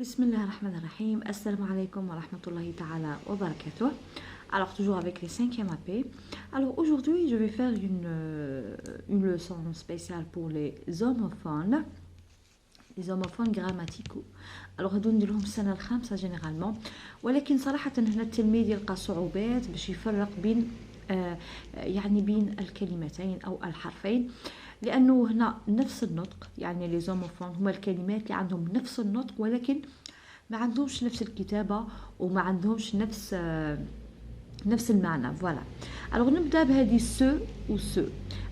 بسم الله الرحمن الرحيم. Assalamu alaikum wa rahmatullahi ta'ala wa barakatuh. Alors toujours avec les 5e AP. Alors aujourd'hui je vais faire une leçon spéciale pour les homophones grammaticaux. Alors هادو نديرهم السنة الخامسة جينيرالمون، ولكن صراحة هنا التلميذ يلقى صعوبات باش يفرق بين يعني بين الكلمتين أو الحرفين، لأنه هنا نفس النطق، يعني لي زوموفون هما الكلمات اللي عندهم نفس النطق ولكن ما عندهمش نفس الكتابة وما عندهمش نفس المعنى. فوالا الوغ نبدا بهذه سو و سو.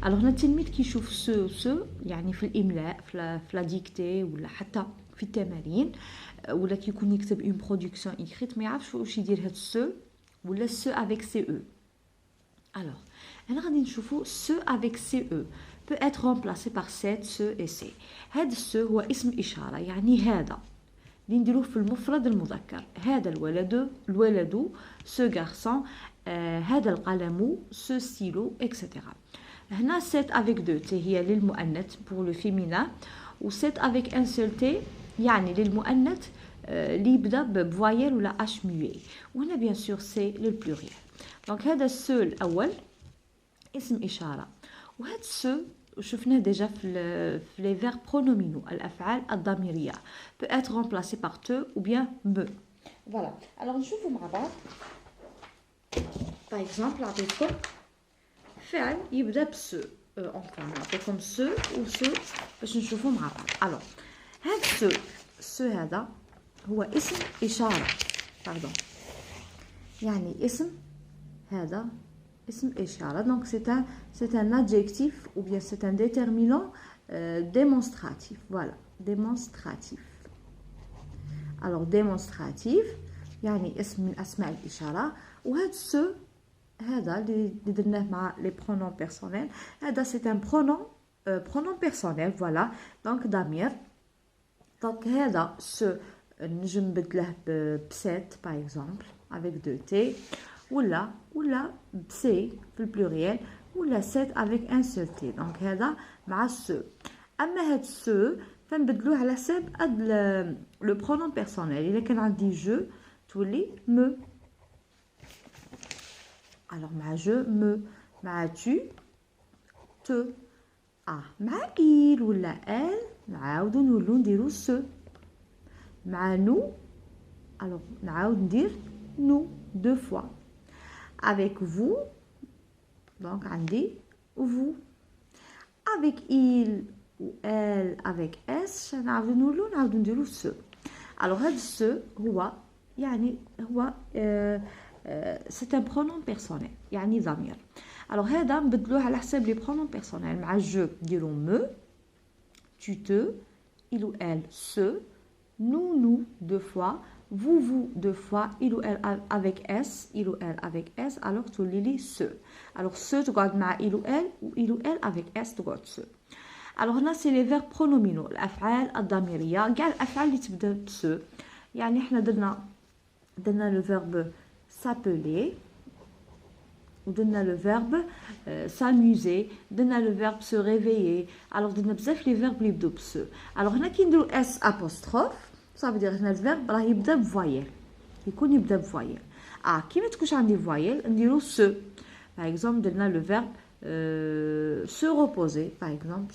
الوغ هنا التلميذ كيشوف سو و سو يعني في الاملاء في لا ديكتي ولا حتى في التمارين، ولا كيكون يكتب اون برودكسيون ايكريت ما يعرفش واش يدير هاد سو ولا سو افيك سي او. الوغ هنا غادي نشوفو سو افيك سي او peut être remplacé par cette, ce et ces. هذا السو هو اسم إشارة، يعني هذا اللي نديروه في المفرد المذكر، هذا الولد سو غارسون، هذا القلم سو ستيلو اكسترا. هنا سيت افيك دو تي هي للمؤنث بور لو فيمينا، و سيت افيك ان سول تي يعني للمؤنث اللي يبدا بفوايل ولا اش ميوي، وهنا بيان سور سي للبلوريال. دونك هذا السو الاول اسم إشارة، وهذا السو شفناه ديجا في لي فيرب برونومينو، الافعال الضميريه peut être remplacé par te ou bien me. فوالا الوغ نشوفوا مع بعض. باغ اكزومبل نعطيكم فعل يبدا بسو، اونفان نعطيكم سو و سو باش نشوفوا مع بعض. الوغ هذا سو هذا هو اسم اشاره، باردون يعني اسم، هذا اسم إشارة. donc c'est un adjectif ou bien c'est un déterminant démonstratif. Voilà, démonstratif. alors démonstratif يعني اسم من أسماء الإشارة. وهذا سو هذا اللي درناه مع les pronoms personnels، هذا c'est un pronom personnel. voilà donc ضمير. donc هذا سو نجم نبدله بسات par exemple avec deux t، ولا بسي في البلوريال، ولا سيت افيك ان سول تي. دونك هذا مع السو. اما هاد السو فنبدلوه على حساب لو برونون بيرسونيل. الا كان عندي جو تولي مو، الوغ مع جو مو، مع تو تو، مع إل ولا ال نعاودو نولو نديرو سو. مع نو الوغ نعاود ندير نو دو فوا. avec vous donc عندي vous. avec il ou elle avec s نعاودو نولو نديرو سو. alors هذا السو هو يعني هو c'est un pronom personnel يعني ضمير. alors هذا نبدلوه على حساب لي pronoms personnels. مع جو نديرو me، tu te، il ou elle se، nous deux fois، vous deux fois، il ou elle avec s alors تولي لي سو. alors سو تقعد مع il ou elle avec s تقعد سو. alors هنا سي لي فيرب برونومينو، الافعال الضميريه، كاع الافعال اللي تبدا بسو. يعني احنا درنا لو فيرب s'appeler، ودرنا لو فيرب s'amuser، درنا لو فيرب se réveiller. alors درنا بزاف لي فيرب اللي يبداو بسو. alors هنا كي نديرو اس apostrophe صافي دير هنا الفيرب راه يبدا بفوايل، يكون يبدا بفوايل. كي ما تكونش عندي فوايل نديرو سو. باغ اكزومبل درنا لو فيرب سو ريبوزي، باغ اكزومبل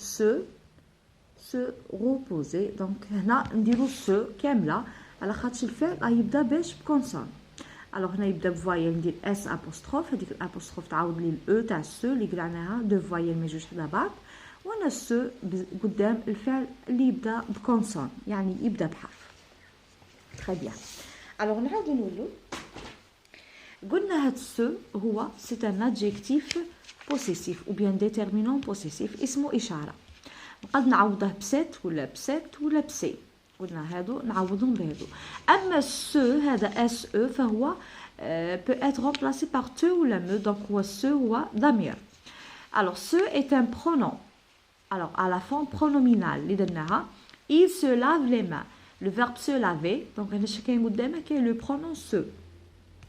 سو ريبوزي. دونك هنا نديرو سو كامله على خاطر الفعل راه يبدا باش بكونسون. الوغ هنا يبدا بفوايل ندير اس ابوستروف، هذيك الابوستروف تعاود لي الاو تاع سو اللي قلعناها دو فوايل ما جوج حدا بعض، وانا سو قدام الفعل اللي يبدا بكونسون يعني يبدا بحرف. très bien. alors نعاودو نولو. قلنا هاد سو هو c'est un adjectif possessif ou bien déterminant possessif، اسمه إشارة. قد نعوضه بسات ولا بسي، قلنا هادو نعوضهم بهادو. اما سو هذا اس او فهو peut être remplacé par te ولا me. donc هو سو هو ضمير. alors ce est un pronom. alors à la fin pronominal اللي درناها il se lave les mains، le verbe se laver. donc هنا كاين قدامه كاين لو برونون سو.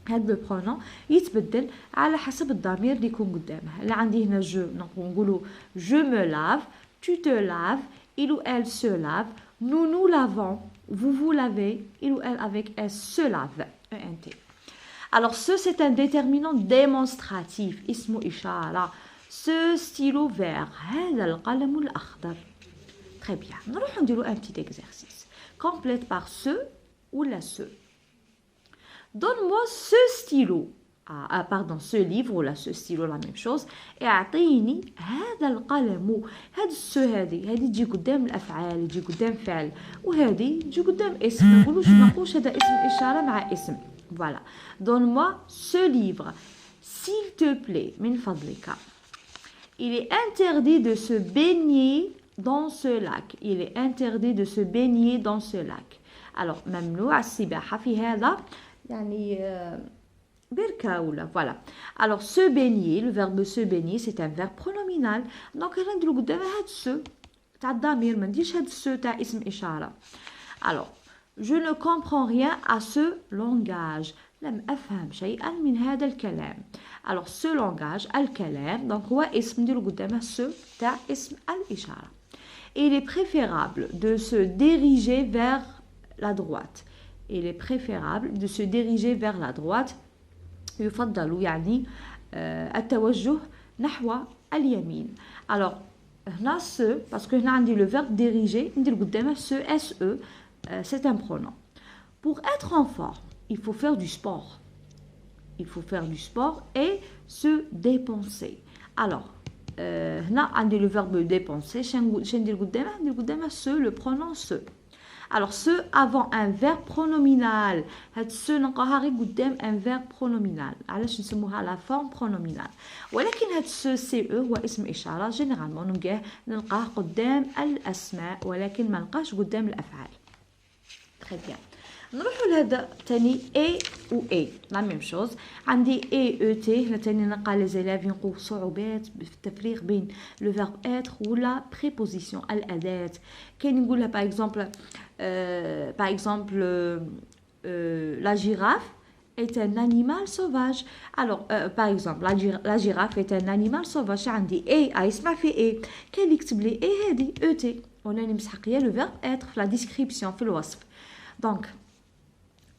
هذا لو برونون يتبدل على حسب الضمير اللي يكون قدامه. اللي عندي هنا جو نقولوا je me lave، tu te laves، il ou elle se lave، nous nous lavons، vous lavez, il ou elle avec S se lave, ENT. Alors ce c'est un déterminant démonstratif, اسمه إشارة. Ce stylo vert, هذا القلم الأخضر. Très bien. نروح نديرو un petit exercice. Complète par ce ou la ce. Donne-moi ce stylo. pardon, ce livre ou là ce stylo la même chose. اعطيني هذا القلم. هاد السو هذه تجي قدام الافعال، تجي قدام فعل، وهذه تجي قدام اسم. ما نقولوش هذا اسم اشاره مع اسم. Voilà. Donne-moi ce livre. S'il te plaît, من فضلك. Il est interdit de se baigner dans ce lac. Il est interdit de se baigner dans ce lac. Alors, ممنوع السباحة في هذا يعني بركة ولا voilà. Alors, se baigner, le verbe se baigner, c'est un verbe pronominal. Donc, أنا نديرو قدامها هاد سو تاع الضمير، ما نديرش هاد سو تاع اسم إشارة. Alors, je ne comprends rien à ce langage. لم أفهم شيئا من هذا الكلام. Alors, ce langage, الكلام، donc هو اسم نديرو قدامها سو تاع اسم الإشارة. Il est préférable de se diriger vers la droite. Il est préférable de se diriger vers la droite. يفضل يعني التوجه نحو اليمين. Alors, هنا ce, parce que هنا عندي le verbe diriger, ندير قدامها ce, se, c'est un pronom. Pour être en forme, il faut faire du sport. Il faut faire du sport et se dépenser. Alors, هنا عندي le verbe dépenser. شنو ندير قدامها؟ ندير قدامها ce, le pronom ce. Alors, ce avant un verbe pronominal. هاد ce نلقاها غير قدام un verbe pronominal. علاش نسموها la forme pronominale. ولكن هاد ce CE هو اسم إشارة. généralement نلقاه قدام الأسماء ولكن ما نلقاش قدام الأفعال. Très bien. نروحوا لهذا تاني A و A لا ميم شوز. عندي A E T. هنا تاني نلقى لي زيلاف ينقوا صعوبات في التفريق بين لو فيرب اتر ولا بريبوزيسيون الأداة. كاين نقولها باغ اكزومبل la girafe est un animal sauvage. Alors par exemple la girafe est un animal sauvage. عندي A يسمع في A. كاين اللي يكتب لي A هذه E T وانا اللي مسحقيه لو فيرب اتر في لا ديسكريبسيون في الوصف. دونك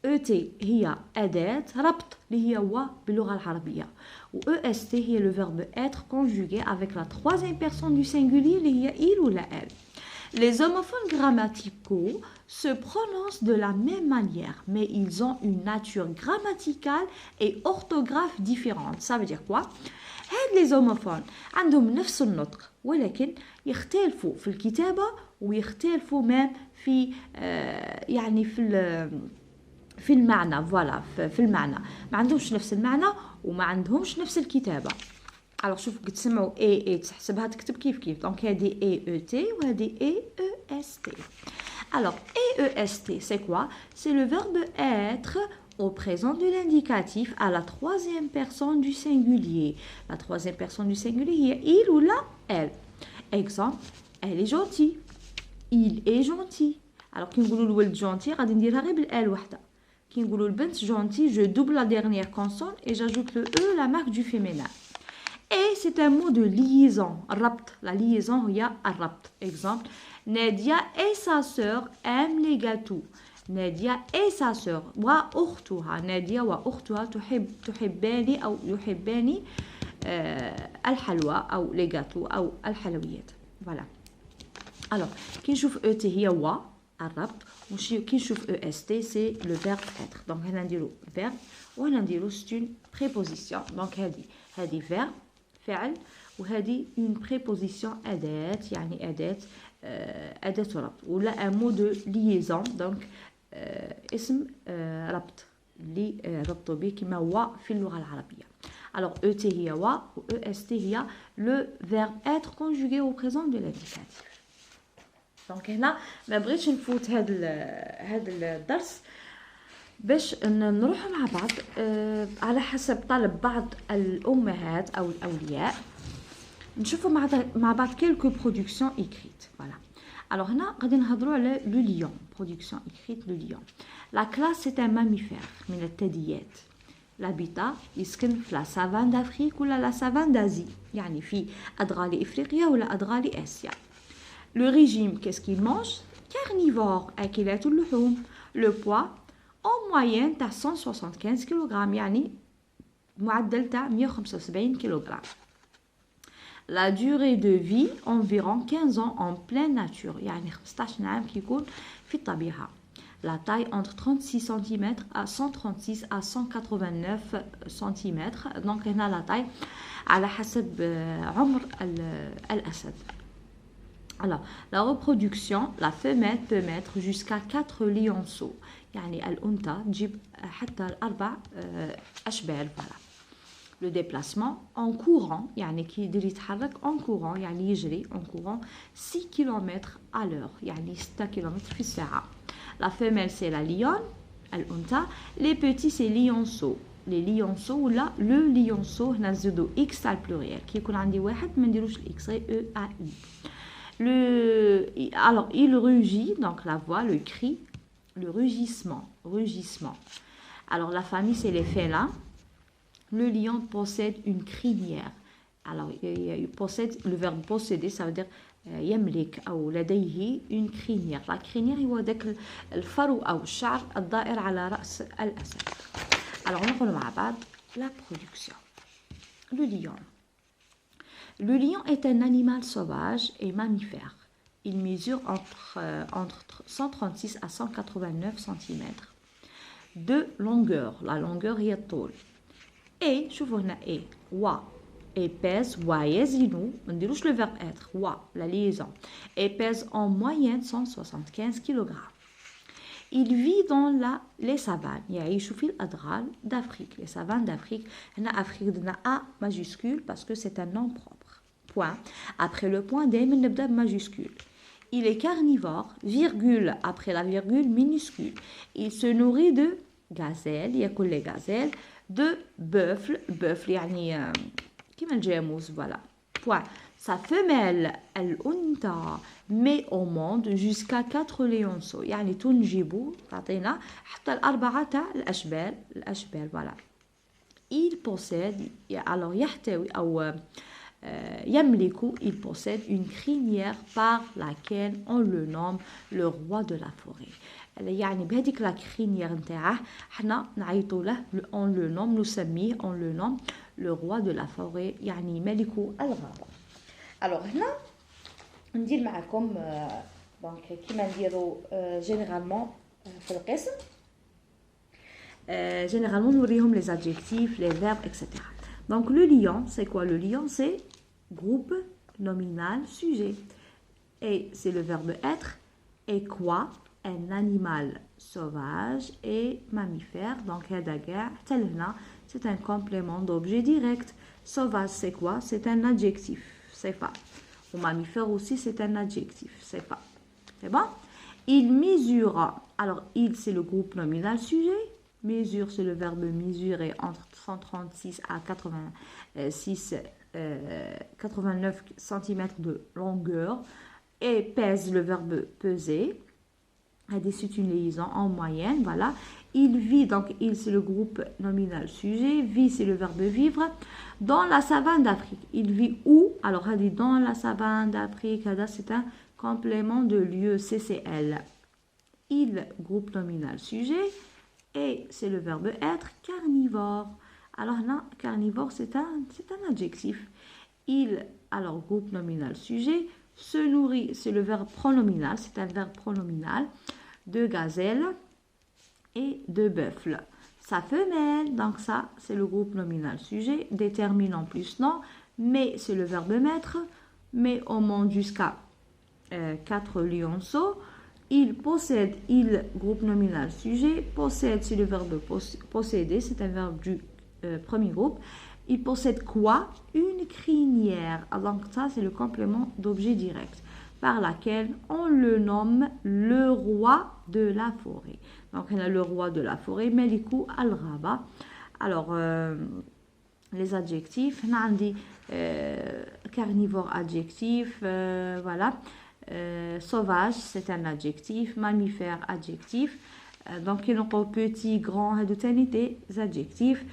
ET هي أداة ربط اللي هي و باللغة العربية، و EST هي le verbe être conjugué avec la troisième personne du singulier اللي هي il ou la elle. Les homophones grammaticaux se prononcent de la même manière, mais ils ont une nature grammaticale et orthographe différente. Ça veut dire quoi? هاد les homophones عندهم نفس النطق ولكن يختلفوا في الكتابة ويختلفوا مام في يعني في المعنى. فوالا في المعنى ما عندهمش نفس المعنى وما عندهمش نفس الكتابة. alors شوفوا كتسمعوا اي تحسبها تكتب كيف دونك هذه اي او تي وهذه اي او اس تي. alors اي او اس تي c'est quoi? c'est le verbe être au présent de l'indicatif à la troisième personne du singulier. La troisième personne du singulier هي il ou la elle. exemple, elle est gentille, il est gentil. alors كي نقولوا الولد جونتي غادي نديرها غير بالال وحده. كي نقولوا البنت جونتي je double la dernière consonne et j'ajoute le e, la marque du féminin. et c'est un mot de liaison. الربط, la liaison هي الربط. exemple, Nadia et sa sœur aiment les gâteaux. Nadia et sa sœur وأختها. نادية وأختها تحبان أو يحبان الحلوى أو les gâteaux أو الحلويات. voilà. alors كي نشوف ET هي و الربط، كي نشوف EST c'est le verbe être. donc هنا نديرو verbe وهنا نديرو c'est une préposition. donc هذه verbe فعل وهذه une préposition أداة يعني أداة ربط ولا un mot de liaison. donc اسم ربط اللي ربطوا به كما هو في اللغة العربية. alors ET هي و EST هي le verbe être conjugué au présent de l'indicatif. دونك هنا ما بغيتش نفوت هذا الدرس باش نروح مع بعض على حسب طلب بعض الامهات او الاولياء نشوفوا مع بعض quelques productions écrites. voilà. alors هنا غادي نهضروا على لو ليون. production écrite le lion. la classe c'est un mammifère من الثدييات. l'habitat يسكن في لا سافان دافريك ولا لا سافان دازي يعني في ادغال افريقيا ولا ادغال اسيا. Le régime, qu'est-ce qu'il mange? carnivore أكلات اللحوم. Le poids en moyenne تاع 175 كيلوغرام يعني معدل تاع 175 كيلوغرام. La durée de vie environ 15 ans en pleine nature يعني 15 عام كيكون في الطبيعة. La taille entre 36 cm à 136 à 189 cm. Donc هنا la taille على حسب عمر الأسد. Alors, la reproduction, la femelle peut mettre jusqu'à 4 lionceaux. يعني الأنثى تجيب حتى 4 أشبال. Voilà. Le déplacement en courant, يعني كي يدير يتحرك en courant يعني يجري en courant 6 km à l'heure يعني 6 km في الساعة. La femelle c'est la lionne, الأنثى. Les petits c'est lionceaux. Les lionceaux ولا le lionceau هنا نزيدو x تاع البلوريال كي يكون عندي واحد ما نديروش الاكس غير e a i. Alors il rugit, donc la voix, le cri, le rugissement. Alors la famille c'est les félins. Le lion possède une crinière. Alors il possède, le verbe posséder ça veut dire يملك أو لديه une crinière. La crinière هو داك الفرو أو الشعر الدائر على رأس الأسد. Alors on va مع بعض la production. Le lion. Le lion est un animal sauvage et mammifère. Il mesure entre 136 à 189 cm de longueur. La longueur هي الطول. Et شوفوا هنا et pèse ويزن ما نديروش le verbe être la liaison et pèse en moyenne 175 kg. Il vit dans les savanes يعيش في الأدغال d'Afrique. Les savanes d'Afrique. هنا Afrique دنا A majuscule parce que c'est un nom propre. Point. Après le point دائما نبدأ بمajuscule. Il est carnivore, virgule après la virgule minuscule. Il se nourrit de gazelles, يأكل les gazelles, de bœuf يعني كيما الجاموس voilà. Point. Sa femelle الأنثى met au monde jusqu'à 4 lionceaux يعني تنجب تعطينا حتى الأربعة تاع الأشبال voilà. Il possède alors يحتوي أو يملك il possède une crinière par laquelle on le nomme le roi de la forêt. يعني بهذيك لا crinière نتاعه حنا نعيطوا له on le nomme نسميه on le nomme le roi de la forêt يعني ملك الغابة. alors هنا ندير معكم دونك كيما نديروا généralement في القسم généralement نوريهم les adjectifs les verbes etc. Donc le lion c'est quoi? Le lion c'est groupe nominal sujet et c'est le verbe être. Et quoi? Un animal sauvage et mammifère. Donc هذا كاع حتى لهنا c'est un complément d'objet direct. Sauvage c'est quoi? C'est un adjectif, c'est pas. Ou mammifère aussi c'est un adjectif, c'est pas. C'est bon? Il mesure. Alors il c'est le groupe nominal sujet. Mesure c'est le verbe mesurer entre 136 à 89 cm de longueur. Et pèse le verbe peser. C'est une liaison en moyenne, voilà. Il vit, donc il c'est le groupe nominal sujet, vit c'est le verbe vivre, dans la savane d'Afrique. Il vit où? Alors elle dit dans la savane d'Afrique, c'est un complément de lieu, CCL. Il, groupe nominal sujet, et c'est le verbe être, carnivore. Alors là, carnivore c'est un adjectif. Il, alors groupe nominal sujet, se nourrit, c'est le verbe pronominal, c'est un verbe pronominal, de gazelle et de bœuf. Sa femelle, donc ça, c'est le groupe nominal sujet, déterminant plus non, mais c'est le verbe mettre, mais on monte jusqu'à 4 lionceaux. Il possède, il, groupe nominal sujet, possède, c'est le verbe posséder, c'est un verbe du premier groupe. Il possède quoi? Une crinière. Donc ça, c'est le complément d'objet direct par laquelle on le nomme le roi de la forêt. Donc on a le roi de la forêt, Melikou al-Ghaba. Alors, les adjectifs, on a dit carnivore adjectif, voilà. Sauvage, c'est un adjectif. Mammifère, adjectif. Donc, ils ont petit, grand, des adjectifs.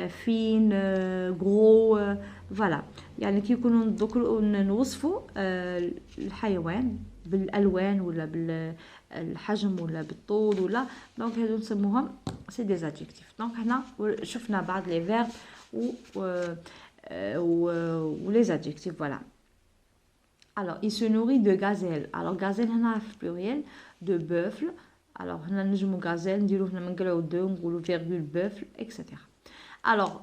Fine, gros, voilà. يعني كي يكونوا نوصفوا الحيوان بالالوان ولا بالحجم ولا بالطول ولا دونك هادو نسموهم سي دي ادجيكتيف. دونك هنا شفنا بعض لي فيرب و les adjectifs voilà. Alors il se nourrit de gazelle. Alors gazelle هنا في pluriel de buffle. Alors هنا نجمو gazelle نديرو هنا منقراو دو نقولو virgule buffle etc. Alors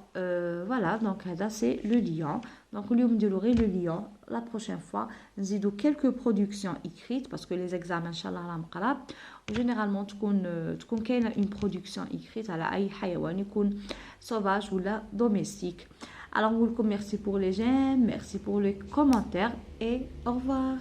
voilà, donc là c'est le lion. Donc اليوم نديرو غير le lion. La prochaine fois نزيدو quelques productions écrites parce que les examens ان شاء الله راهم قراب وجينيرالمون تكون كاينه une production écrite على اي حيوان يكون sauvage ولا domestique. Alors on vous remercie pour les j'aime, merci pour les commentaires et au revoir.